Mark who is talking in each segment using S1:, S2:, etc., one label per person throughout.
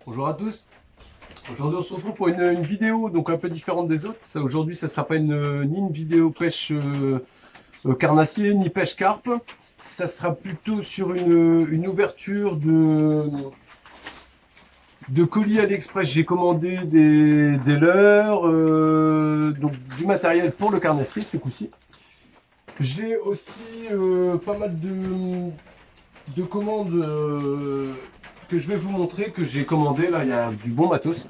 S1: Bonjour à tous. Aujourd'hui on se retrouve pour une vidéo donc un peu différente des autres. Aujourd'hui ça sera pas ni une vidéo pêche carnassier ni pêche carpe. Ça sera plutôt sur une ouverture de colis AliExpress. J'ai commandé des leurres, donc du matériel pour le carnassier ce coup-ci. J'ai aussi pas mal de commandes que je vais vous montrer, que j'ai commandé. Là il y a du bon matos.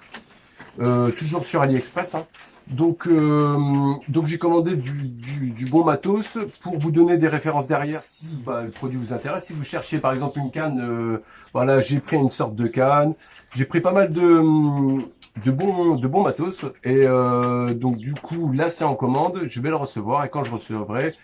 S1: Toujours sur AliExpress, hein. Donc j'ai commandé du bon matos pour vous donner des références derrière si le produit vous intéresse. Si vous cherchez par exemple une canne, voilà, j'ai pris une sorte de canne. J'ai pris pas mal de bons matos. Et donc du coup, là c'est en commande. Je vais le recevoir et quand je recevrai,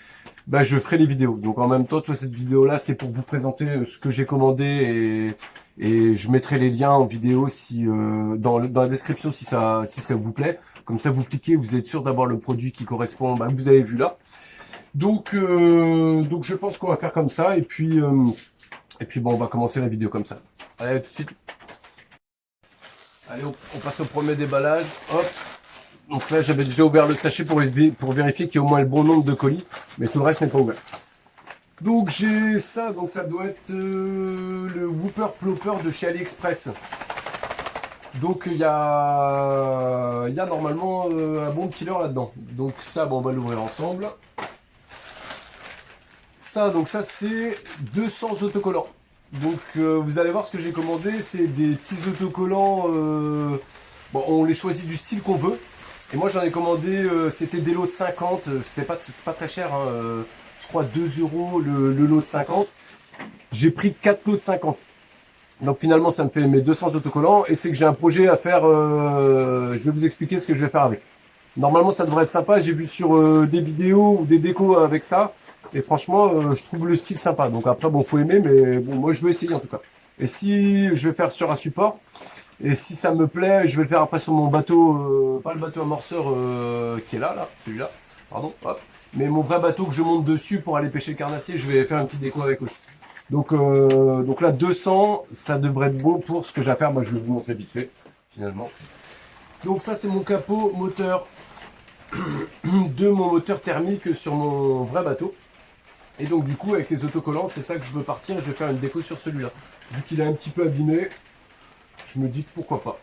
S1: je ferai les vidéos. Donc en même temps, toute cette vidéo-là, c'est pour vous présenter ce que j'ai commandé et je mettrai les liens en vidéo si dans la description si ça vous plaît. Comme ça, vous cliquez, vous êtes sûr d'avoir le produit qui correspond, que vous avez vu là. Donc je pense qu'on va faire comme ça et puis bon, on va commencer la vidéo comme ça. Allez, tout de suite. Allez, on passe au premier déballage. Hop. Donc là, j'avais déjà ouvert le sachet pour vérifier qu'il y a au moins le bon nombre de colis, mais tout le reste n'est pas ouvert. Donc j'ai ça, donc ça doit être le Whooper Plopper de chez AliExpress. Donc il y a normalement un bon petit leurre là-dedans. Donc ça, bon, on va l'ouvrir ensemble. Ça, donc ça c'est 200 autocollants. Donc vous allez voir ce que j'ai commandé, c'est des petits autocollants. Bon, on les choisit du style qu'on veut. Et moi j'en ai commandé, c'était des lots de 50, c'était pas très cher, hein, je crois 2 euros le lot de 50. J'ai pris 4 lots de 50. Donc finalement ça me fait mes 200 autocollants et c'est que j'ai un projet à faire, je vais vous expliquer ce que je vais faire avec. Normalement ça devrait être sympa, j'ai vu sur des vidéos ou des décos avec ça et franchement je trouve le style sympa. Donc après bon faut aimer mais bon moi je vais essayer en tout cas. Et si je vais faire sur un support, et si ça me plaît, je vais le faire après sur mon bateau, pas le bateau amorceur qui est là, celui-là, pardon, hop. Mais mon vrai bateau que je monte dessus pour aller pêcher le carnassier, je vais faire un petit déco avec aussi. Donc là, 200, ça devrait être beau pour ce que j'ai à faire. Moi, je vais vous montrer vite fait, finalement. Donc ça, c'est mon capot moteur de mon moteur thermique sur mon vrai bateau. Et donc du coup, avec les autocollants, c'est ça que je veux partir. Je vais faire une déco sur celui-là. Vu qu'il est un petit peu abîmé, je me dis que pourquoi pas.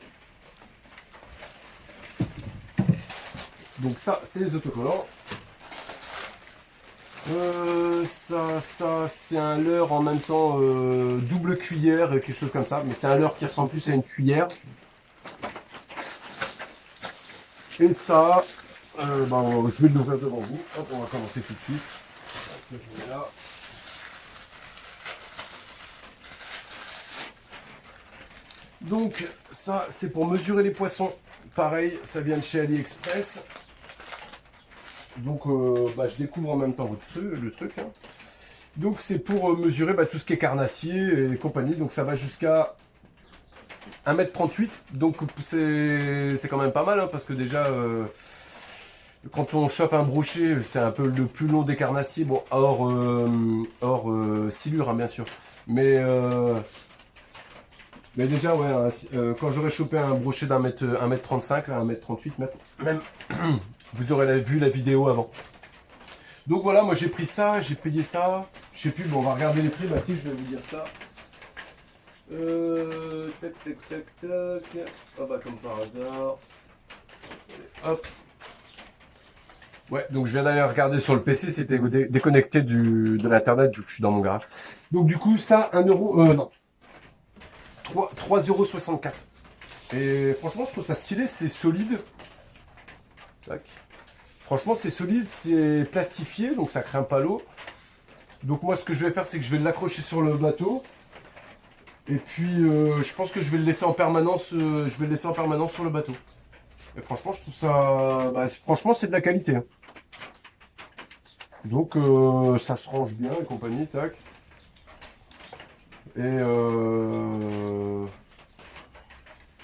S1: Donc ça, c'est les autocollants. Ça c'est un leurre en même temps double cuillère, quelque chose comme ça. Mais c'est un leurre qui ressemble plus à une cuillère. Et ça, je vais l'ouvrir devant vous. Hop, on va commencer tout de suite. Ça, je mets là. Donc ça, c'est pour mesurer les poissons. Pareil, ça vient de chez AliExpress. Donc je découvre en même temps le truc. Hein. Donc c'est pour mesurer tout ce qui est carnassier et compagnie. Donc ça va jusqu'à 1,38 m. Donc c'est quand même pas mal hein, parce que déjà quand on chope un brochet, c'est un peu le plus long des carnassiers. Bon, hors silure hein, bien sûr. Mais déjà ouais, quand j'aurais chopé un brochet d'un mètre 1,35 m, 1,38 m même, vous aurez vu la vidéo avant. Donc voilà, moi j'ai pris ça, j'ai payé ça. Je sais plus, bon on va regarder les prix, si je vais vous dire ça. Tac. Ah comme par hasard. Hop. Ouais, donc je viens d'aller regarder sur le PC, c'était déconnecté de l'internet vu que je suis dans mon garage. Donc du coup ça, 1 euro, non. 3,64 €. Et franchement je trouve ça stylé, c'est solide. Tac. Franchement c'est solide, c'est plastifié, donc ça craint pas l'eau. Donc moi ce que je vais faire c'est que je vais l'accrocher sur le bateau. Et puis je pense que je vais le laisser en permanence, sur le bateau. Et franchement je trouve ça, franchement c'est de la qualité. Hein. Donc ça se range bien et compagnie, tac. Et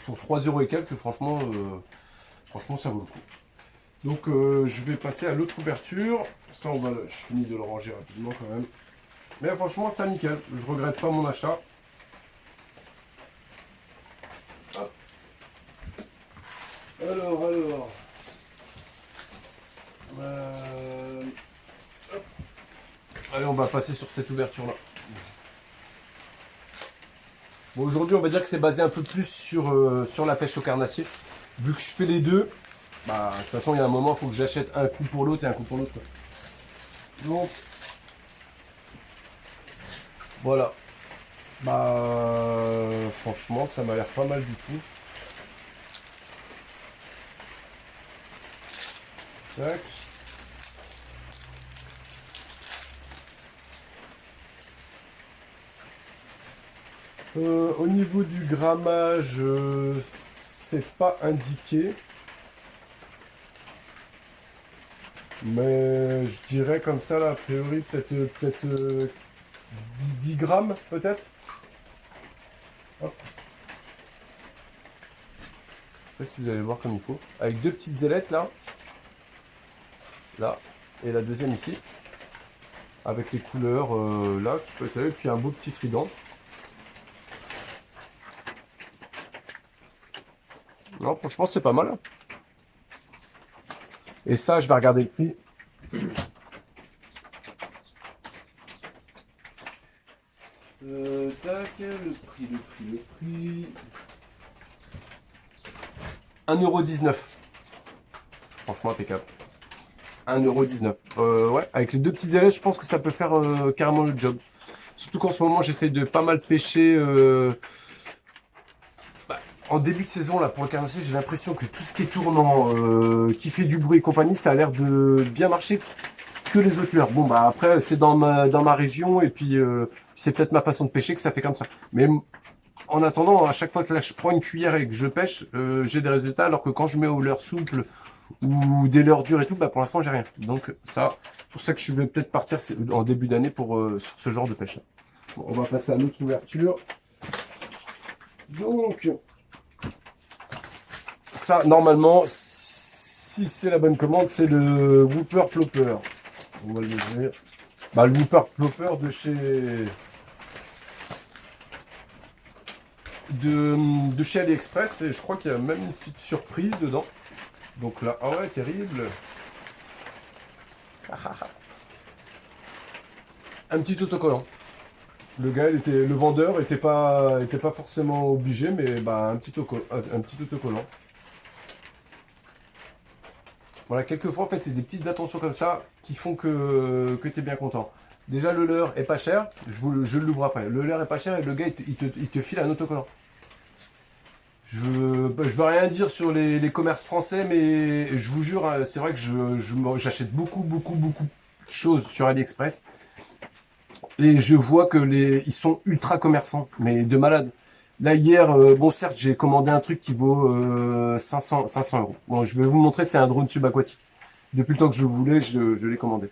S1: pour 3 € et quelques, franchement ça vaut le coup. Donc je vais passer à l'autre ouverture. Ça je finis de le ranger rapidement quand même. Mais franchement c'est nickel, je regrette pas mon achat. Alors. Hop. Allez, on va passer sur cette ouverture-là. Bon, aujourd'hui, on va dire que c'est basé un peu plus sur la pêche au carnassier. Vu que je fais les deux, bah, de toute façon, il y a un moment, il faut que j'achète un coup pour l'autre et un coup pour l'autre. Donc, voilà. Bah, franchement, ça m'a l'air pas mal du tout. Tac. Au niveau du grammage, c'est pas indiqué. Mais je dirais comme ça, là, a priori, peut-être 10 grammes, peut-être. Hop. Je sais pas si vous allez voir comme il faut. Avec deux petites ailettes, là. Là. Et la deuxième ici. Avec les couleurs, là, qui peut être là. Et puis un beau petit trident. Non, franchement, c'est pas mal. Et ça, je vais regarder le prix. Tac, le prix. 1,19 €. Franchement, impeccable. 1,19 €. Ouais, avec les deux petites ailettes, je pense que ça peut faire carrément le job. Surtout qu'en ce moment, j'essaie de pas mal pêcher. En début de saison, là, pour le carnassier, j'ai l'impression que tout ce qui est tournant, qui fait du bruit et compagnie, ça a l'air de bien marcher que les autres lueurs. Bon, bah après, c'est dans ma région, et puis c'est peut-être ma façon de pêcher que ça fait comme ça. Mais en attendant, à chaque fois que là, je prends une cuillère et que je pêche, j'ai des résultats, alors que quand je mets aux leurres souples ou des leurres dures et tout, bah pour l'instant, j'ai rien. Donc ça, c'est pour ça que je vais peut-être partir en début d'année pour sur ce genre de pêche-là. Bon, on va passer à l'autre ouverture. Donc... ça, normalement, si c'est la bonne commande, c'est le Whooper Plopper. On va le dire. Bah, le Whooper Plopper de chez AliExpress. Et je crois qu'il y a même une petite surprise dedans. Donc là, ah ouais, terrible. Un petit autocollant. Le vendeur était pas forcément obligé, mais bah, un petit autocollant. Voilà, quelquefois, en fait, c'est des petites attentions comme ça qui font que tu es bien content. Déjà, le leurre est pas cher. Je l'ouvre après. Le leurre est pas cher et le gars, il te file un autocollant. Je veux rien dire sur les commerces français, mais je vous jure, hein, c'est vrai que j'achète beaucoup de choses sur AliExpress. Et je vois que ils sont ultra commerçants, mais de malade. Là, hier, bon, certes, j'ai commandé un truc qui vaut 500 €. Bon, je vais vous montrer, c'est un drone subaquatique. Depuis le temps que je le voulais, je l'ai commandé.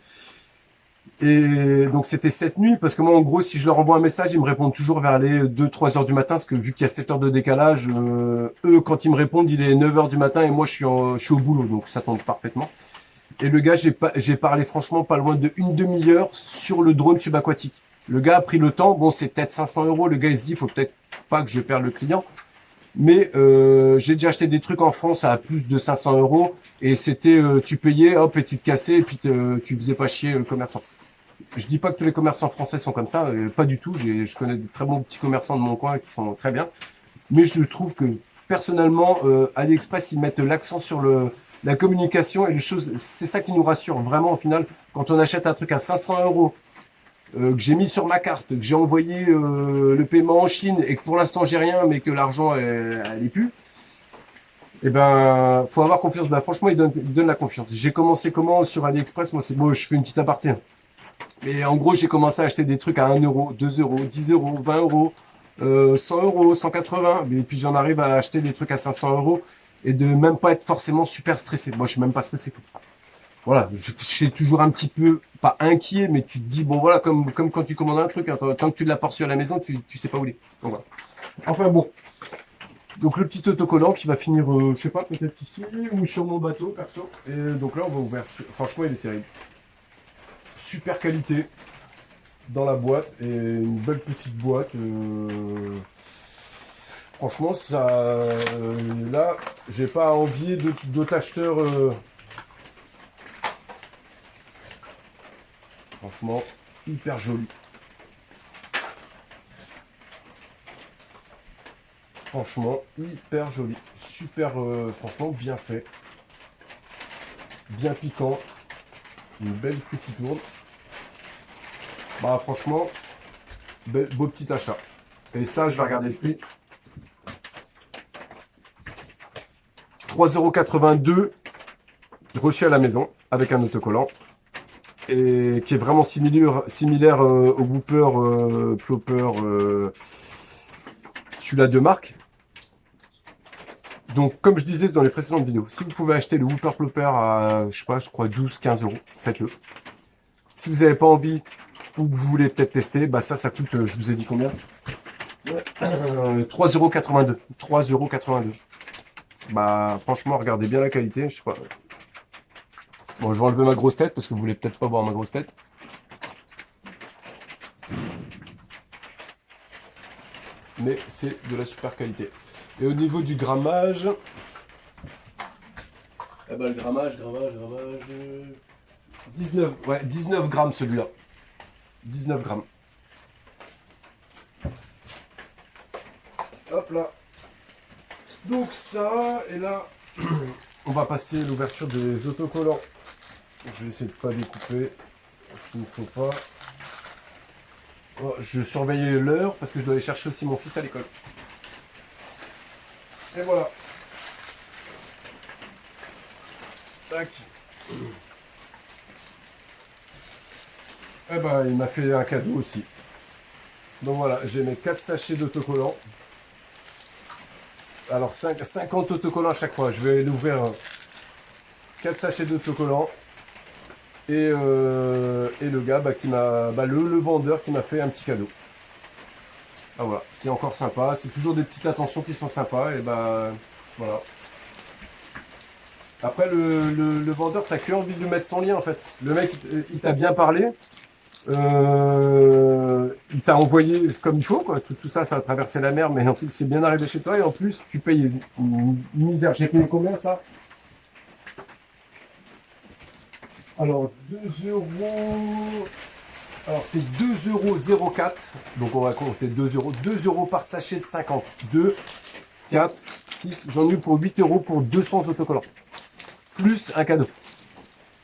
S1: Et donc, c'était cette nuit, parce que moi, en gros, si je leur envoie un message, ils me répondent toujours vers les 2-3 heures du matin, parce que vu qu'il y a 7 heures de décalage, eux, quand ils me répondent, il est 9 heures du matin, et moi, je suis au boulot, donc ça tombe parfaitement. Et le gars, j'ai parlé franchement pas loin de une demi-heure sur le drone subaquatique. Le gars a pris le temps, bon, c'est peut-être 500 €, le gars, il se dit, il faut peut-être pas que je perde le client. Mais j'ai déjà acheté des trucs en France à plus de 500 €, et c'était, tu payais, hop, et tu te cassais, et puis tu faisais pas chier le commerçant. Je dis pas que tous les commerçants français sont comme ça, pas du tout. Je connais de très bons petits commerçants de mon coin qui sont très bien. Mais je trouve que personnellement, AliExpress, ils mettent l'accent sur la communication et les choses. C'est ça qui nous rassure vraiment au final. Quand on achète un truc à 500 €, que j'ai mis sur ma carte, que j'ai envoyé le paiement en Chine et que pour l'instant j'ai rien, mais que l'argent elle est plus. Eh ben, faut avoir confiance. Ben, franchement, ils donnent la confiance. J'ai commencé comment sur AliExpress? Moi, c'est bon, je fais une petite aparté. Et en gros, j'ai commencé à acheter des trucs à 1 €, 2 €, 10 €, 20 €, 100 €, 180. Et puis j'en arrive à acheter des trucs à 500 € et de même pas être forcément super stressé. Moi, je suis même pas stressé. Voilà, je suis toujours un petit peu, pas inquiet, mais tu te dis, bon voilà, comme quand tu commandes un truc, hein, tant que tu l'as pas reçu à la maison, tu sais pas où il est. Donc, voilà. Enfin bon. Donc le petit autocollant qui va finir, je sais pas, peut-être ici ou sur mon bateau, perso. Et donc là, on va ouvrir. Franchement, il est terrible. Super qualité dans la boîte et une belle petite boîte. Franchement, ça, là, j'ai pas à envier d'autres acheteurs. Franchement, hyper joli. Franchement, hyper joli. Super, franchement, bien fait. Bien piquant. Une belle queue qui tourne. Bah, franchement, beau petit achat. Et ça, je vais regarder le prix. 3,82 € reçu à la maison avec un autocollant. Et qui est vraiment similaire au Whooper Plopper, celui-là de marque. Donc, comme je disais dans les précédentes vidéos, si vous pouvez acheter le Whooper Plopper à, je sais pas, je crois 12-15 €, faites-le. Si vous n'avez pas envie ou que vous voulez peut-être tester, bah ça coûte, je vous ai dit combien 3,82 €. 3,82 €. Bah, franchement, regardez bien la qualité, je sais pas. Bon, je vais enlever ma grosse tête parce que vous voulez peut-être pas voir ma grosse tête. Mais c'est de la super qualité. Et au niveau du grammage, eh ben, le grammage, 19 grammes celui-là. 19 grammes. Hop là. Donc ça, et là, on va passer l'ouverture des autocollants. Je vais essayer de pas découper ce qu'il ne faut pas. Oh, je surveillais l'heure parce que je dois aller chercher aussi mon fils à l'école. Et voilà. Tac. Eh ben, il m'a fait un cadeau aussi. Donc voilà, j'ai mes 4 sachets d'autocollants. Alors 50 autocollants à chaque fois. Je vais l'ouvrir 4 sachets d'autocollants. Et le gars le vendeur qui m'a fait un petit cadeau. Ah voilà, c'est encore sympa. C'est toujours des petites attentions qui sont sympas. Et bah voilà. Après le vendeur, t'as que envie de lui mettre son lien en fait. Le mec il t'a bien parlé. Il t'a envoyé comme il faut, quoi. Tout ça, ça a traversé la mer, mais en fait, c'est bien arrivé chez toi. Et en plus, tu payes une misère. J'ai payé combien, ça? Alors, 2 €. Alors, c'est 2,04 €. Donc, on va compter 2 €. 2 € par sachet de 50. 2, 4, 6. J'en ai eu pour 8 € pour 200 autocollants. Plus un cadeau.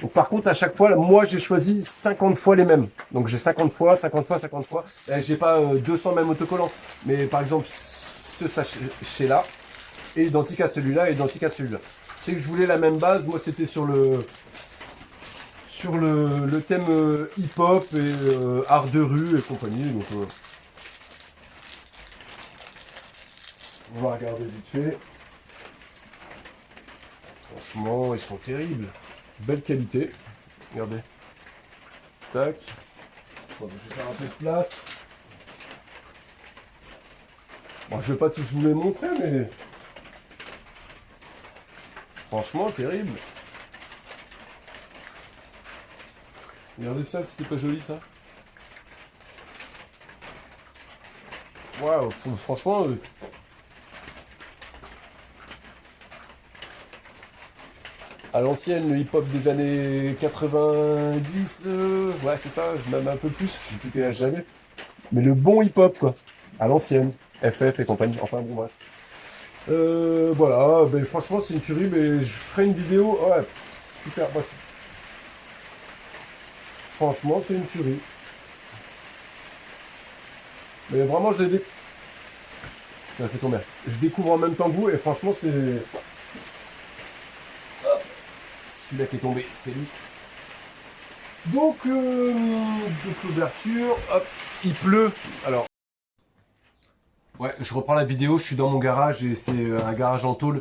S1: Donc, par contre, à chaque fois, moi, j'ai choisi 50 fois les mêmes. Donc, j'ai 50 fois, 50 fois, 50 fois. J'ai pas 200 mêmes autocollants. Mais par exemple, ce sachet-là est identique à celui-là, identique à celui-là. C'est que je voulais la même base. Moi, c'était sur le thème hip-hop et art de rue et compagnie. Donc, on va regarder vite fait. Franchement, ils sont terribles. Belle qualité. Regardez. Tac. Bon, je vais faire un peu de place. Bon, je vais pas tous vous les montrer, mais franchement, terrible. Regardez ça, si c'est pas joli ça. Waouh, franchement. À l'ancienne, le hip-hop des années 90, ouais, c'est ça, même un peu plus, je sais plus quel âge j'avais. Mais le bon hip-hop, quoi. À l'ancienne. FF et compagnie, enfin bon, bref. Voilà, ben, franchement, c'est une tuerie, mais je ferai une vidéo. Ouais, super, bah, franchement, c'est une tuerie. Mais vraiment, fait tomber. Je découvre en même temps que vous, et franchement, c'est. Celui-là qui est tombé, c'est lui. Donc l'ouverture, hop, il pleut. Alors, ouais, je reprends la vidéo, je suis dans mon garage et c'est un garage en tôle.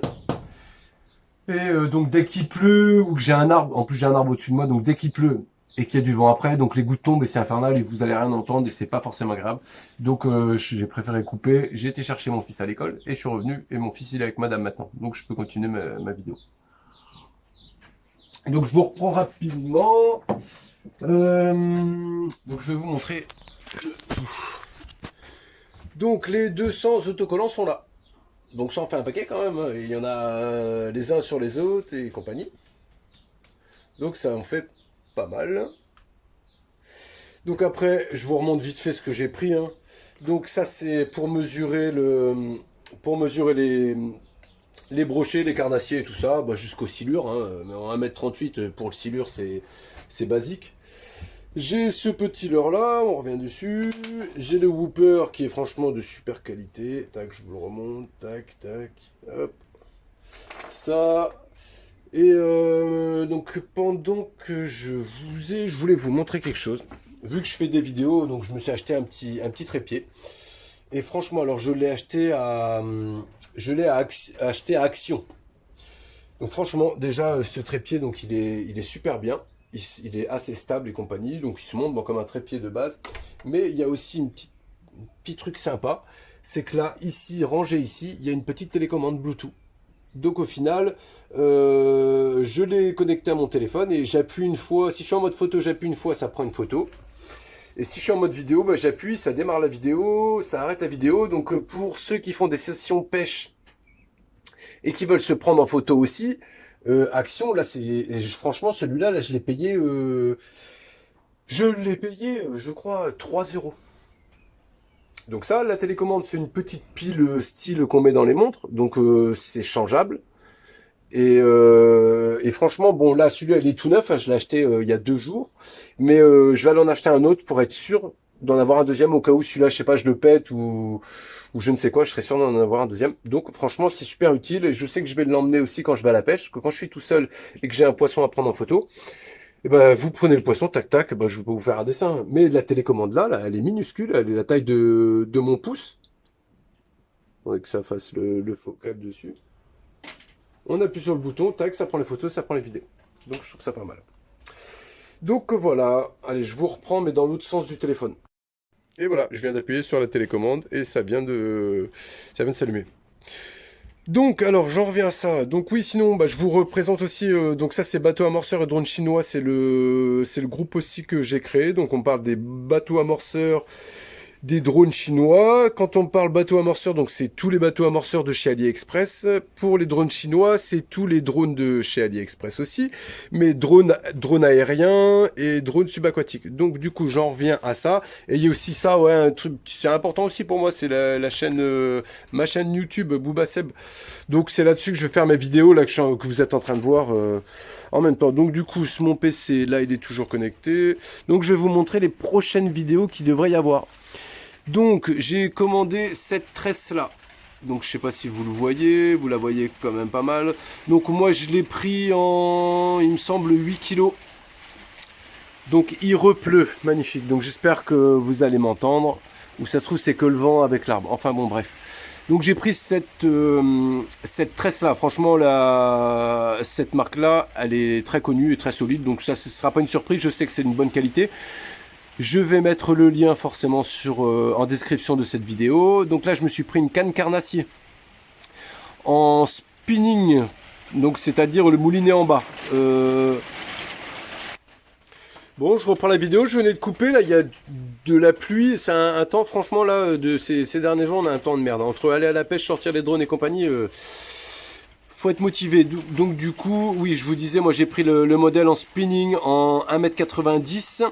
S1: Et donc dès qu'il pleut ou que j'ai un arbre, en plus j'ai un arbre au-dessus de moi, donc dès qu'il pleut et qu'il y a du vent après, donc les gouttes tombent et c'est infernal et vous allez rien entendre et c'est pas forcément agréable. Donc j'ai préféré couper, j'ai été chercher mon fils à l'école et je suis revenu et mon fils il est avec madame maintenant, donc je peux continuer ma vidéo. Donc je vous reprends rapidement. Donc je vais vous montrer le tout. Donc les 200 autocollants sont là. Donc ça en fait un paquet quand même, hein. Il y en a les uns sur les autres et compagnie. Donc ça en fait pas mal. Donc après, je vous remonte vite fait ce que j'ai pris, hein. Donc ça c'est pour mesurer les brochets, les carnassiers et tout ça, bah, jusqu'au silure, hein. Mais en 1m38 pour le silure c'est basique. J'ai ce petit leurre là, on revient dessus. J'ai le Whooper qui est franchement de super qualité. Tac, je vous le remonte. Tac, tac. Hop. Ça. Et donc pendant que je voulais vous montrer quelque chose. Vu que je fais des vidéos, donc je me suis acheté un petit trépied. Et franchement, alors je l'ai acheté acheté à Action. Donc franchement, déjà ce trépied, donc il est super bien. Il est assez stable et compagnie, donc il se monte bon, comme un trépied de base. Mais il y a aussi un petit truc sympa, c'est que là, ici, rangé ici, il y a une petite télécommande Bluetooth. Donc au final, je l'ai connecté à mon téléphone et j'appuie une fois. Si je suis en mode photo, j'appuie une fois, ça prend une photo. Et si je suis en mode vidéo, bah, j'appuie, ça démarre la vidéo, ça arrête la vidéo. Donc pour ceux qui font des sessions pêche et qui veulent se prendre en photo aussi, Action, là, franchement, celui-là, là, je l'ai payé, je crois, 3 euros. Donc ça, la télécommande, c'est une petite pile style qu'on met dans les montres, donc c'est changeable. Et franchement, bon, là, celui-là, il est tout neuf, hein, je l'ai acheté il y a 2 jours, mais je vais aller en acheter un autre pour être sûr d'en avoir un deuxième au cas où celui-là, je sais pas, je le pète ou je ne sais quoi, je serais sûr d'en avoir un deuxième. Donc franchement, c'est super utile et je sais que je vais l'emmener aussi quand je vais à la pêche, que quand je suis tout seul et que j'ai un poisson à prendre en photo, et ben vous prenez le poisson, tac tac, ben, je vais pas vous faire un dessin. Mais la télécommande là, elle est minuscule, elle est la taille de mon pouce. Faudrait que ça fasse le focal dessus. On appuie sur le bouton, tac, ça prend les photos, ça prend les vidéos. Donc je trouve ça pas mal. Donc voilà, allez, je vous reprends, mais dans l'autre sens du téléphone. Et voilà, je viens d'appuyer sur la télécommande et ça vient de s'allumer. Donc, alors, j'en reviens à ça. Donc oui, sinon, bah, je vous représente aussi, donc ça c'est bateau amorceur et drone chinois, c'est le groupe aussi que j'ai créé. Donc on parle des bateaux amorceurs, des drones chinois. Quand on parle bateau amorceur, donc c'est tous les bateaux amorceurs de chez AliExpress. Pour les drones chinois, c'est tous les drones de chez AliExpress aussi. Mais drones aériens et drones subaquatiques. Donc du coup, j'en reviens à ça. Et il y a aussi ça, ouais, un truc, c'est important aussi pour moi, c'est la chaîne, ma chaîne YouTube, Booba Seb. Donc c'est là-dessus que je vais faire mes vidéos là que vous êtes en train de voir en même temps. Donc du coup, mon PC, là, il est toujours connecté. Donc je vais vous montrer les prochaines vidéos qu'il devrait y avoir. Donc j'ai commandé cette tresse là. Donc je sais pas si vous le voyez, vous la voyez quand même pas mal. Donc moi je l'ai pris en, il me semble, 8 kilos. Donc il repleut, magnifique. Donc j'espère que vous allez m'entendre. Ou ça se trouve c'est que le vent avec l'arbre. Enfin bon bref. Donc j'ai pris cette tresse là. Franchement cette marque là, elle est très connue et très solide. Donc ça, ce sera pas une surprise. Je sais que c'est une bonne qualité. Je vais mettre le lien forcément en description de cette vidéo. Donc là, je me suis pris une canne carnassier en spinning, donc c'est-à-dire le moulinet en bas. Bon, je reprends la vidéo. Je venais de couper. Là, il y a de la pluie. C'est un temps, franchement, là, de ces derniers jours, on a un temps de merde. Entre aller à la pêche, sortir les drones et compagnie, faut être motivé. Donc du coup, oui, je vous disais, moi j'ai pris le modèle en spinning en 1m90.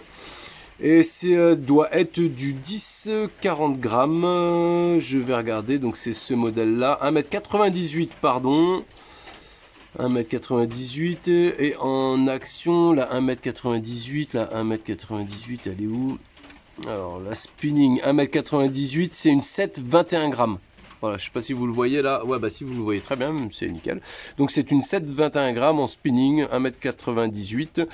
S1: Et c'est doit être du 10-40 grammes. Je vais regarder. Donc c'est ce modèle-là. 1m98, pardon. 1m98. Et en action, la 1m98. La 1m98, elle est où? Alors, la spinning 1m98, c'est une 7,21 grammes. Voilà, je sais pas si vous le voyez là. Ouais, bah si vous le voyez très bien, c'est nickel. Donc c'est une 7,21 grammes en spinning, 1m98.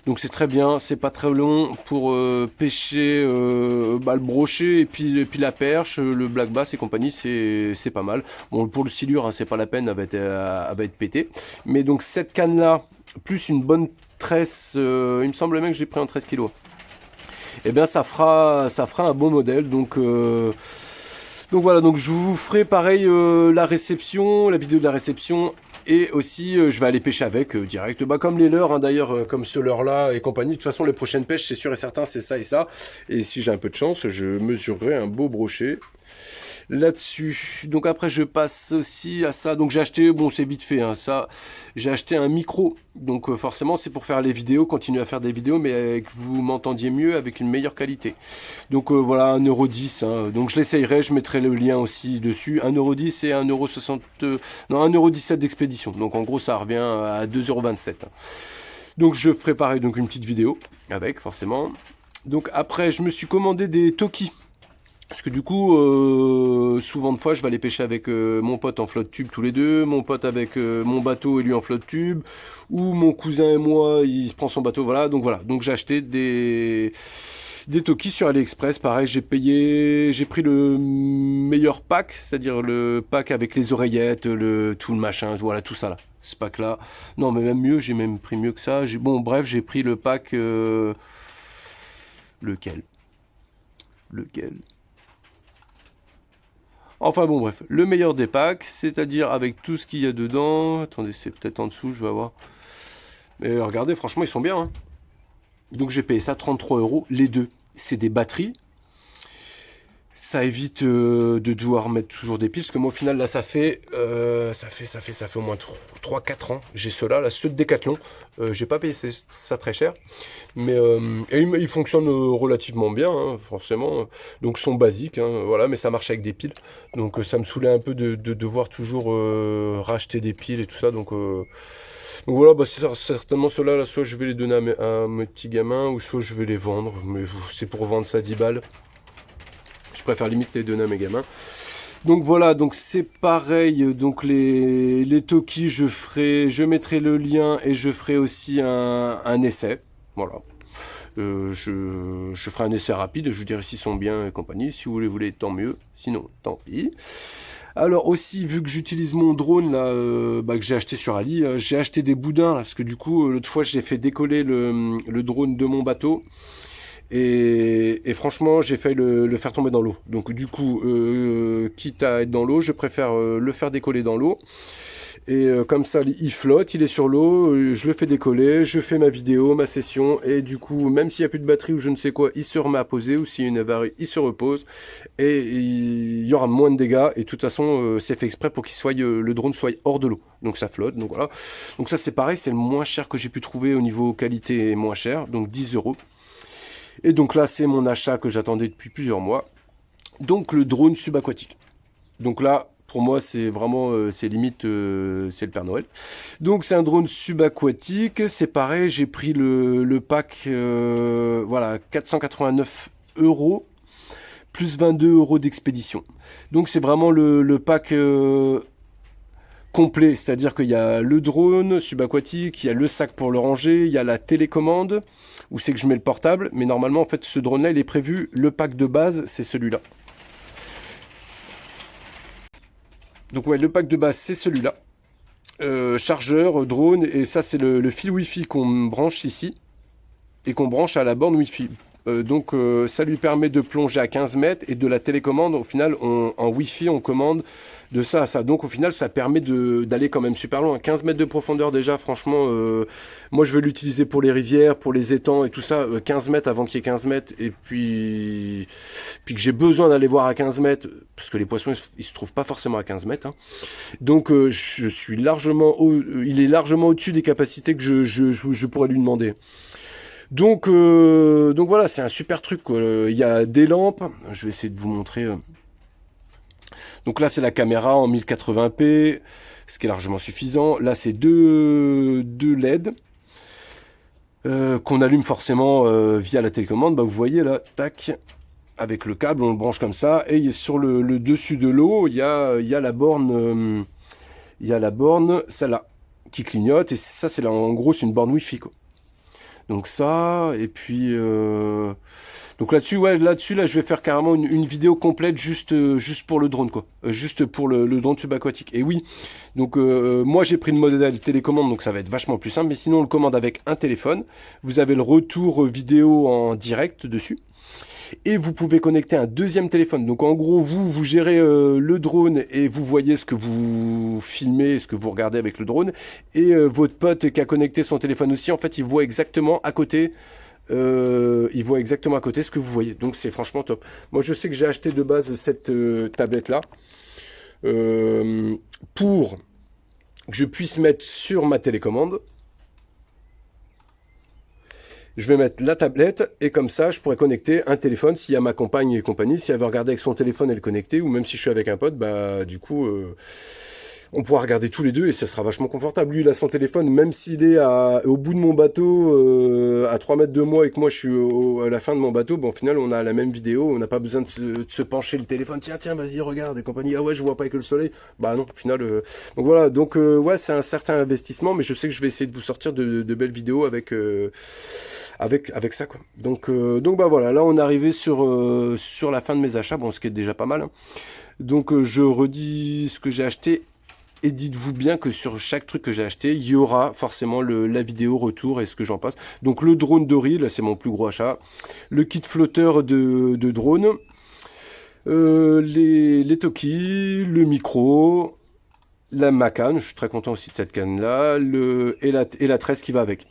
S1: Donc c'est très bien, c'est pas très long pour pêcher le brochet et puis la perche, le black bass et compagnie, c'est pas mal. Bon, pour le silure, hein, c'est pas la peine, elle va être pétée. Mais donc cette canne là, plus une bonne tresse, il me semble même que j'ai pris en 13 kg. Et bien ça fera un bon modèle. Donc voilà, donc je vous ferai pareil la vidéo de la réception. Et aussi, je vais aller pêcher avec direct, bah, comme les leurres, hein, d'ailleurs, comme ce leurre-là et compagnie. De toute façon, les prochaines pêches, c'est sûr et certain, c'est ça et ça. Et si j'ai un peu de chance, je mesurerai un beau brochet. là-dessus. Donc après je passe aussi à ça. Donc j'ai acheté, bon c'est vite fait, hein, ça. J'ai acheté un micro. Donc forcément c'est pour faire les vidéos, continuer à faire des vidéos, mais que vous m'entendiez mieux avec une meilleure qualité. Donc voilà, 1,10 €. Hein. Donc je l'essayerai, je mettrai le lien aussi dessus. 1,10 € et 1,60 €. Non, 1,17 € d'expédition. Donc en gros ça revient à 2,27 €. Donc je ferai pareil, donc une petite vidéo avec forcément. Donc après je me suis commandé des Toki. Parce que du coup, souvent de fois, je vais aller pêcher avec mon pote en flotte tube tous les deux, mon pote avec mon bateau et lui en flotte tube, ou mon cousin et moi, il prend son bateau, voilà. Donc j'ai acheté des Toki sur AliExpress. Pareil, j'ai pris le meilleur pack, c'est-à-dire le pack avec les oreillettes, tout le machin, voilà, tout ça là. Ce pack là. Non, mais même mieux, j'ai même pris mieux que ça. Bon, bref, j'ai pris le pack. Lequel? Enfin bon bref, le meilleur des packs, c'est-à-dire avec tout ce qu'il y a dedans. Attendez, c'est peut-être en dessous, je vais voir. Mais regardez, franchement, ils sont bien. Hein. Donc j'ai payé ça 33 € les deux. C'est des batteries. Ça évite de devoir mettre toujours des piles. Parce que moi au final là ça fait au moins 3-4 ans. J'ai ceux-là, là, ceux de Decathlon. J'ai pas payé ça très cher. Mais ils fonctionnent relativement bien, hein, forcément. Donc ils sont basiques, hein, voilà, mais ça marche avec des piles. Donc ça me saoulait un peu de devoir toujours racheter des piles et tout ça. Donc voilà, bah, c'est certainement ceux-là, là, soit je vais les donner à mes petits gamins, ou soit je vais les vendre. Mais c'est pour vendre ça 10 balles. Je préfère limite les donner à mes gamins. Donc voilà, donc c'est pareil, donc les Toki, je mettrai le lien et je ferai aussi un essai. Voilà. Je ferai un essai rapide, je vous dirai s'ils sont bien et compagnie. Si vous les voulez, tant mieux. Sinon, tant pis. Alors aussi, vu que j'utilise mon drone là, que j'ai acheté sur Ali, j'ai acheté des boudins là, parce que du coup, l'autre fois, j'ai fait décoller le drone de mon bateau. Et franchement, j'ai failli le faire tomber dans l'eau. Donc du coup, quitte à être dans l'eau, je préfère le faire décoller dans l'eau. Et comme ça, il flotte, il est sur l'eau, je le fais décoller, je fais ma vidéo, ma session. Et du coup, même s'il n'y a plus de batterie ou je ne sais quoi, il se remet à poser. Ou s'il y a une avarie, il se repose. Et il y aura moins de dégâts. Et de toute façon, c'est fait exprès pour le drone soit hors de l'eau. Donc ça flotte, donc voilà. Donc ça c'est pareil, c'est le moins cher que j'ai pu trouver au niveau qualité moins cher. Donc 10 €. Et donc là, c'est mon achat que j'attendais depuis plusieurs mois. Donc le drone subaquatique. Donc là, pour moi, c'est vraiment, c'est limite, c'est le Père Noël. Donc c'est un drone subaquatique. C'est pareil, j'ai pris le pack, voilà, 489 € plus 22 € d'expédition. Donc c'est vraiment le pack complet, c'est-à-dire qu'il y a le drone subaquatique, il y a le sac pour le ranger, il y a la télécommande, où c'est que je mets le portable, mais normalement en fait ce drone là il est prévu, le pack de base c'est celui-là. Donc ouais, le pack de base c'est celui-là. Chargeur, drone, et ça c'est le fil Wi-Fi qu'on branche ici, et qu'on branche à la borne Wi-Fi. Donc ça lui permet de plonger à 15 mètres, et de la télécommande, au final en Wi-Fi on commande de ça à ça. Donc au final ça permet d'aller quand même super loin. 15 mètres de profondeur déjà, franchement, moi je veux l'utiliser pour les rivières, pour les étangs et tout ça. 15 mètres avant qu'il y ait 15 mètres, et puis que j'ai besoin d'aller voir à 15 mètres, parce que les poissons ils se trouvent pas forcément à 15 mètres. Hein. Donc je suis largement il est largement au-dessus des capacités que je pourrais lui demander. Donc voilà, c'est un super truc, quoi. Il y a des lampes, je vais essayer de vous montrer. Donc là c'est la caméra en 1080p, ce qui est largement suffisant. Là c'est deux LED qu'on allume forcément via la télécommande. Bah, vous voyez là, tac, avec le câble on le branche comme ça, et sur le dessus de l'eau il y a la borne, celle-là qui clignote, et ça c'est là, en gros c'est une borne Wi-Fi, quoi. Donc ça, et puis donc là-dessus, ouais, là je vais faire carrément une vidéo complète juste pour le drone, quoi. Juste pour le drone subaquatique. Et oui, donc moi j'ai pris le modèle télécommande, donc ça va être vachement plus simple, mais sinon on le commande avec un téléphone. Vous avez le retour vidéo en direct dessus. Et vous pouvez connecter un deuxième téléphone. Donc en gros, vous gérez le drone et vous voyez ce que vous filmez, ce que vous regardez avec le drone. Et votre pote qui a connecté son téléphone aussi, en fait, il voit exactement à côté
S2: il voit exactement à côté ce que vous voyez. Donc c'est franchement top. Moi je sais que j'ai acheté de base cette tablette là pour que je puisse mettre sur ma télécommande. Je vais mettre la tablette et comme ça, je pourrais connecter un téléphone s'il y a ma compagne et compagnie. Si elle veut regarder avec son téléphone et le connecter, ou même si je suis avec un pote, bah du coup, on pourra regarder tous les deux et ce sera vachement confortable. Lui, il a son téléphone, même s'il est au bout de mon bateau, à 3 mètres de moi et que moi je suis à la fin de mon bateau, bon, au final, on a la même vidéo. On n'a pas besoin de se pencher le téléphone. Tiens, tiens, vas-y, regarde et compagnie. Ah ouais, je vois pas avec le soleil. Bah non, au final. Donc voilà, donc ouais, c'est un certain investissement, mais je sais que je vais essayer de vous sortir de belles vidéos avec ça quoi. Donc bah voilà, là on est arrivé sur la fin de mes achats, bon ce qui est déjà pas mal, hein. Donc je redis ce que j'ai acheté et dites-vous bien que sur chaque truc que j'ai acheté, il y aura forcément la vidéo retour et ce que j'en passe. Donc le drone Dory, là c'est mon plus gros achat, le kit flotteur de drone, les Toki, le micro, ma canne, je suis très content aussi de cette canne là, et la tresse qui va avec.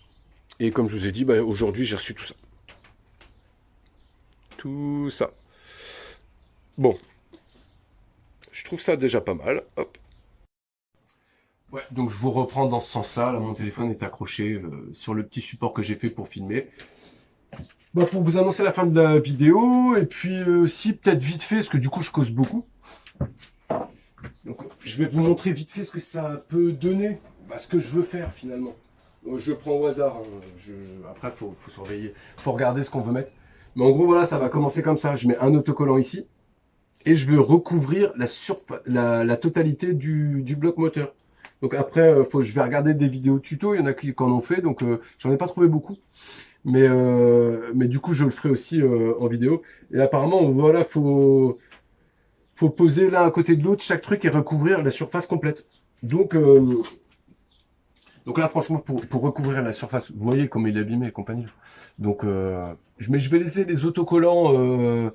S2: Et comme je vous ai dit, bah, aujourd'hui j'ai reçu tout ça. Tout ça. Bon, je trouve ça déjà pas mal. Hop.
S1: Ouais, donc je vous reprends dans ce sens-là. Là, mon téléphone est accroché sur le petit support que j'ai fait pour filmer. Bah, pour vous annoncer la fin de la vidéo, et puis si peut-être vite fait, parce que du coup je cause beaucoup. Donc je vais vous montrer vite fait ce que ça peut donner, bah, ce que je veux faire finalement. Donc, je prends au hasard, hein. Après faut surveiller, faut regarder ce qu'on veut mettre. Mais en gros voilà, ça va commencer comme ça. Je mets un autocollant ici, et je veux recouvrir la totalité du bloc moteur. Donc après, je vais regarder des vidéos tuto, il y en a qui en ont fait, donc j'en ai pas trouvé beaucoup. Mais du coup, je le ferai aussi en vidéo. Et apparemment, voilà, faut poser l'un à côté de l'autre chaque truc et recouvrir la surface complète. Donc là, franchement, pour recouvrir la surface, vous voyez comme il est abîmé et compagnie. Donc, je vais laisser les autocollants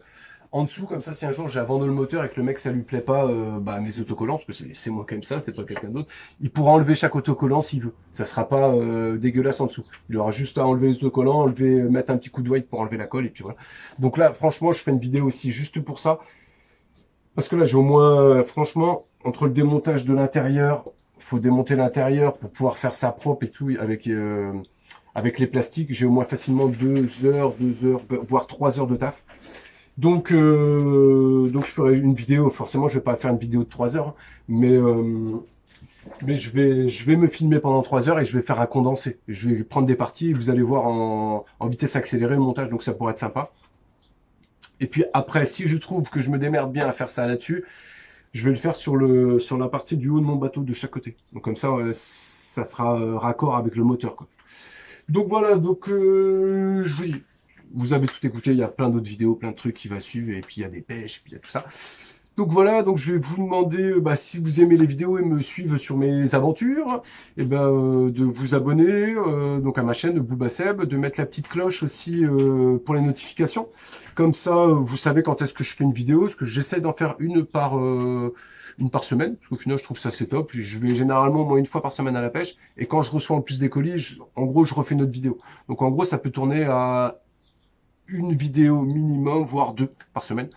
S1: en dessous, comme ça, si un jour j'ai à vendre le moteur et que le mec ça lui plaît pas, bah mes autocollants, parce que c'est moi qui aime ça, c'est pas quelqu'un d'autre, il pourra enlever chaque autocollant s'il veut. Ça sera pas dégueulasse en dessous. Il aura juste à enlever les autocollants, mettre un petit coup de white pour enlever la colle et puis voilà. Donc là, franchement, je fais une vidéo aussi juste pour ça, parce que là j'ai au moins, franchement, entre le démontage de l'intérieur, faut démonter l'intérieur pour pouvoir faire ça propre et tout avec les plastiques, j'ai au moins facilement 2 heures, voire 3 heures de taf. Donc je ferai une vidéo, forcément je vais pas faire une vidéo de 3 heures, hein, mais je vais me filmer pendant 3 heures et je vais faire un condensé. Je vais prendre des parties et vous allez voir en vitesse accélérée le montage, donc ça pourrait être sympa. Et puis après, si je trouve que je me démerde bien à faire ça là-dessus, je vais le faire sur la partie du haut de mon bateau de chaque côté. Donc comme ça, ça sera raccord avec le moteur, quoi. Donc voilà, donc je vous dis, vous avez tout écouté, il y a plein d'autres vidéos, plein de trucs qui va suivre, et puis il y a des pêches, et puis il y a tout ça. Donc voilà, donc je vais vous demander, si vous aimez les vidéos et me suivre sur mes aventures, et de vous abonner donc à ma chaîne Booba Seb, de mettre la petite cloche aussi pour les notifications. Comme ça, vous savez quand est-ce que je fais une vidéo, parce que j'essaie d'en faire une par semaine, parce qu'au final je trouve ça c'est top. Je vais généralement au moins une fois par semaine à la pêche, et quand je reçois en plus des colis, en gros je refais une autre vidéo. Donc en gros ça peut tourner à une vidéo minimum, voire 2 par semaine.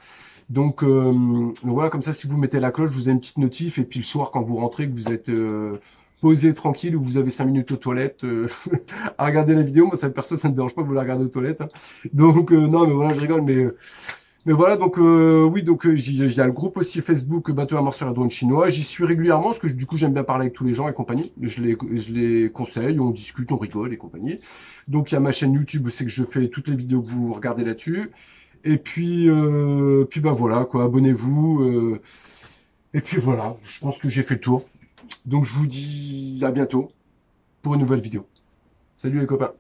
S1: Donc voilà, comme ça, si vous mettez la cloche, vous avez une petite notif, et puis le soir, quand vous rentrez, que vous êtes posé tranquille, ou vous avez 5 minutes aux toilettes à regarder la vidéo, moi, ça ne me dérange pas que vous la regardez aux toilettes, hein. Donc non, mais voilà, je rigole, mais voilà, donc oui, donc il y a le groupe aussi Facebook Bateau à morsure et drone chinois, j'y suis régulièrement, parce que du coup, j'aime bien parler avec tous les gens et compagnie, je les conseille, on discute, on rigole et compagnie. Donc il y a ma chaîne YouTube, c'est que je fais toutes les vidéos que vous regardez là-dessus. Et puis bah voilà quoi, abonnez-vous. Et puis voilà, je pense que j'ai fait le tour. Donc je vous dis à bientôt pour une nouvelle vidéo. Salut les copains.